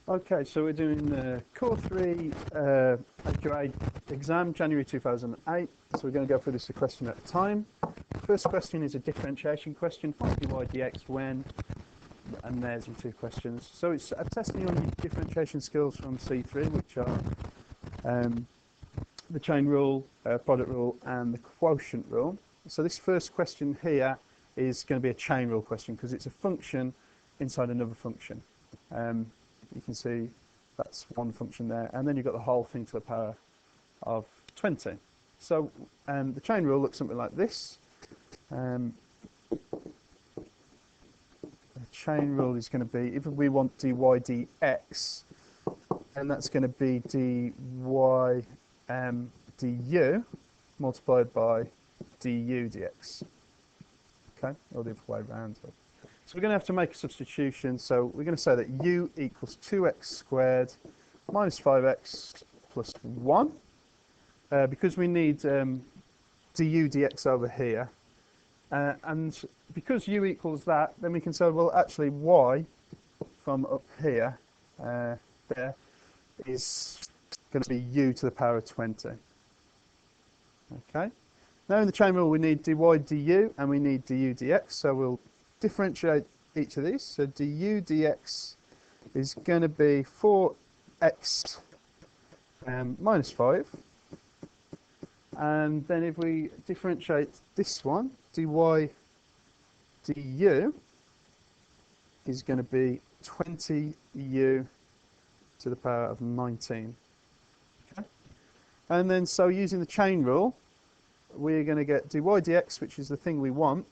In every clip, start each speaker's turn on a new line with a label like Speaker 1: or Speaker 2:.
Speaker 1: Okay, so we're doing Core 3 grade exam, January 2008. So we're going to go through this a question at a time. First question is a differentiation question, find dy dx when, and there's your two questions. So it's testing on your differentiation skills from C3, which are the chain rule, product rule, and the quotient rule. So this first question here is going to be a chain rule question because it's a function inside another function. You can see that's one function there, and then you've got the whole thing to the power of 20. So the chain rule looks something like this. The chain rule is going to be, if we want dy dx, and that's going to be dy du multiplied by du dx. Okay, or the other way around. So we're going to have to make a substitution. So we're going to say that u equals 2x squared minus 5x plus 1. Because we need du dx over here. And because u equals that, then we can say, well, actually y from up here, there, is going to be u to the power of 20. Okay. Now in the chain rule, we need dy du and we need du dx. So we'll differentiate each of these. So du dx is going to be 4x minus 5. And then if we differentiate this one, dy du is going to be 20u to the power of 19. Okay. And then so using the chain rule, we're going to get dy dx, which is the thing we want,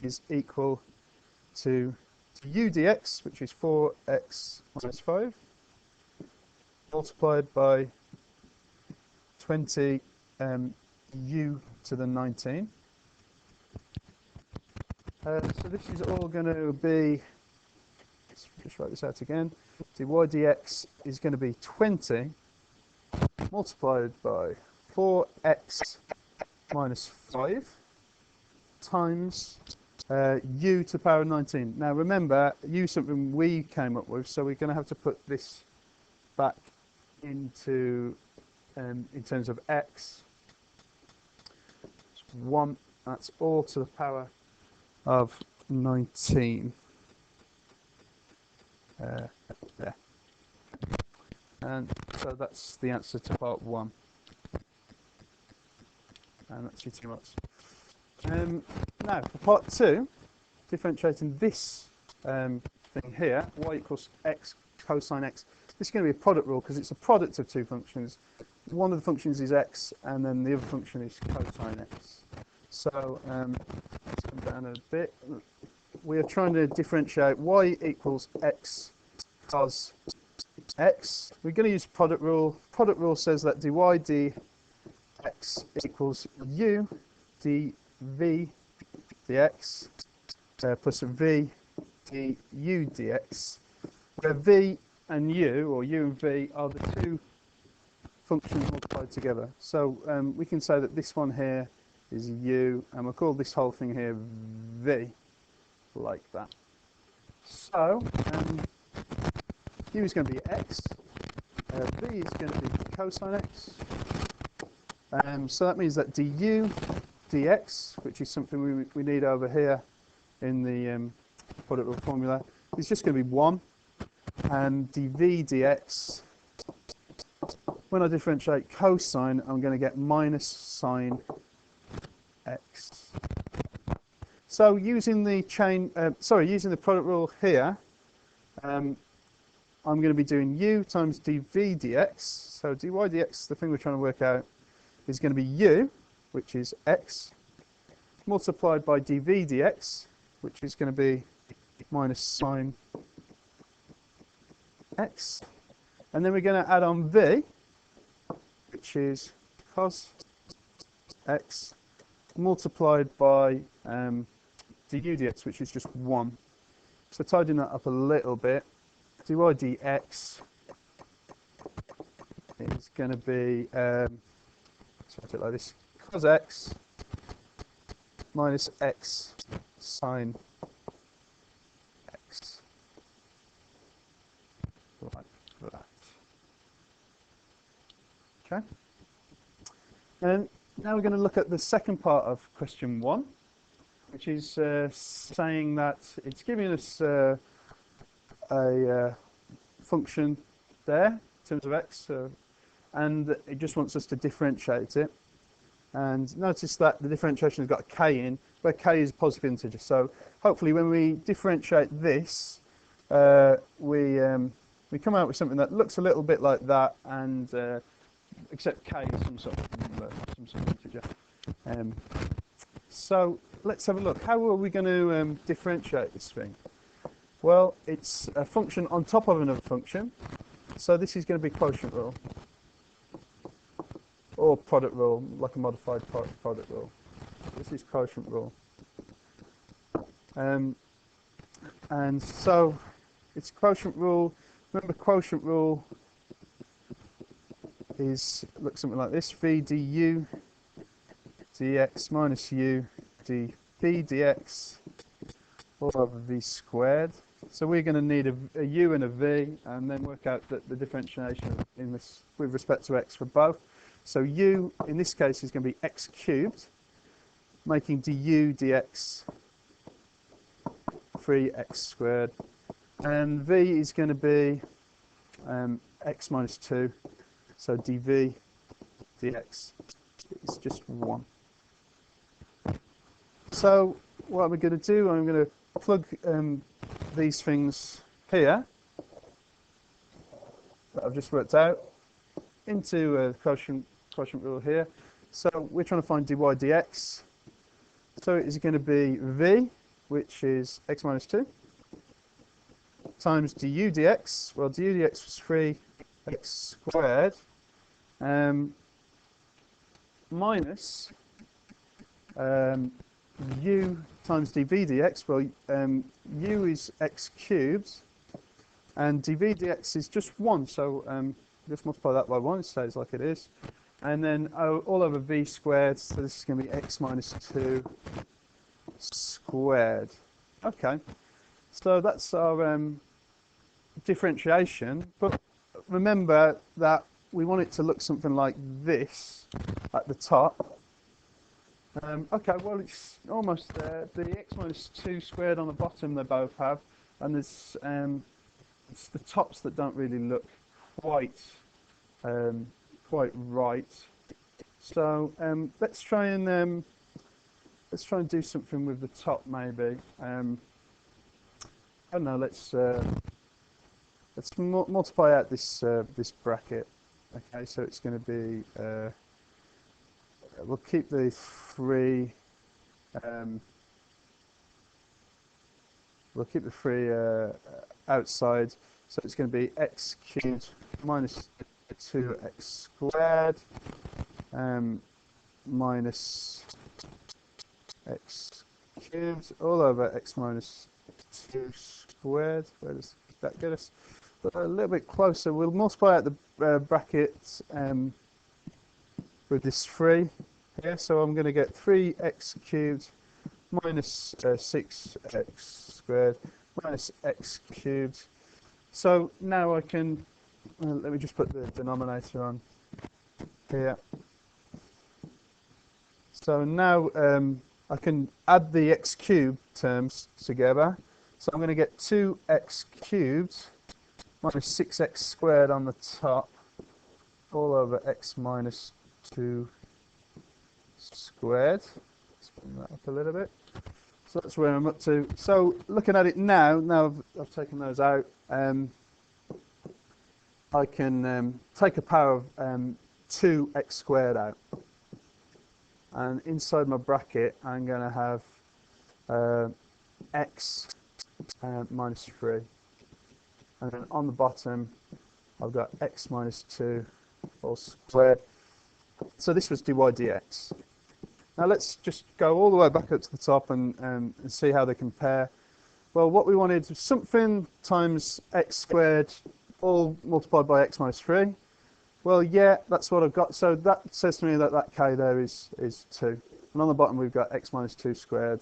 Speaker 1: is equal to u dx, which is 4x minus 5, multiplied by 20 u to the 19. So this is all going to be, let's just write this out again, dy dx is going to be 20 multiplied by 4x minus 5 times u to the power of 19. Now remember, u is something we came up with, so we're going to have to put this back into, in terms of x, 1, that's all to the power of 19. There. And so that's the answer to part 1. And that's your 2 marks. Now for part 2, differentiating this thing here, y equals x cosine x. This is going to be a product rule because it's a product of two functions. One of the functions is x, and then the other function is cosine x. So let's come down a bit. We are trying to differentiate y equals x cos x. We're going to use product rule. Product rule says that dy dx equals u dv dx plus v du dx, where v and u, or u and v, are the two functions multiplied together. So we can say that this one here is u, and we'll call this whole thing here v, like that. So u is going to be x, v is going to be cosine x. So that means that du dx, which is something we need over here in the product rule formula, is just going to be 1. And dv dx, when I differentiate cosine, I'm going to get minus sine x. So using the using the product rule here, I'm going to be doing u times dv dx. So dy dx, the thing we're trying to work out, is going to be u, which is x, multiplied by dv dx, which is going to be minus sine x. And then we're going to add on v, which is cos x, multiplied by du dx, which is just 1. So tidying that up a little bit, dy dx is going to be, let's write it like this, cos x minus x sine x. Okay. And now we're going to look at the second part of question 1, which is saying that it's giving us a function there in terms of x, and it just wants us to differentiate it. And notice that the differentiation has got a k in, where k is a positive integer. So hopefully when we differentiate this, we come out with something that looks a little bit like that, and except k is some sort of number, some sort of integer. So let's have a look. How are we going to differentiate this thing? Well, it's a function on top of another function. So this is going to be quotient rule, or product rule, like a modified product rule. This is quotient rule. And so it's quotient rule. Remember, quotient rule looks something like this: v du dx minus u dv dx all over v squared. So we're going to need a u and a v, and then work out the differentiation in this with respect to x for both. So u in this case is going to be x cubed, making du dx 3x squared, and v is going to be x minus 2, so dv dx is just 1. So what we're going to do, I'm going to plug these things here that I've just worked out into quotient rule here. So we're trying to find dy dx. So it is going to be v, which is x minus 2, times du dx. Well, du dx was 3x squared, minus u times dv dx. Well, u is x cubed, and dv dx is just 1, so just multiply that by 1, it stays like it is. And then all over v squared, so this is going to be x minus 2 squared. Okay, so that's our differentiation, but remember that we want it to look something like this at the top. Okay, well, it's almost there. The x minus 2 squared on the bottom they both have, and there's it's the tops that don't really look quite right. So let's try and do something with the top, maybe. I don't know. Let's multiply out this this bracket. Okay, so it's going to be we'll keep the 3. We'll keep the 3 outside, so it's going to be x cubed minus 2x squared minus x cubed all over x minus 2 squared. Where does that get us? But a little bit closer, we'll multiply out the bracket with this 3 here. So I'm going to get 3x cubed minus 6x squared minus x cubed. So now I can, let me just put the denominator on here. So now I can add the x cubed terms together. So I'm going to get 2x cubed minus 6x squared on the top all over x minus 2 squared. Let's bring that up a little bit. So that's where I'm up to. So looking at it now I've taken those out, I can take a power of 2x squared out, and inside my bracket I'm going to have x minus 3, and then on the bottom I've got x minus 2 all squared. So this was dy dx. Now let's just go all the way back up to the top and see how they compare. Well, what we wanted was something times x squared all multiplied by x minus 3. Well, yeah, that's what I've got. So that says to me that that k there is 2. And on the bottom we've got x minus 2 squared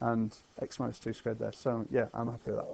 Speaker 1: and x minus 2 squared there. So yeah, I'm happy with that.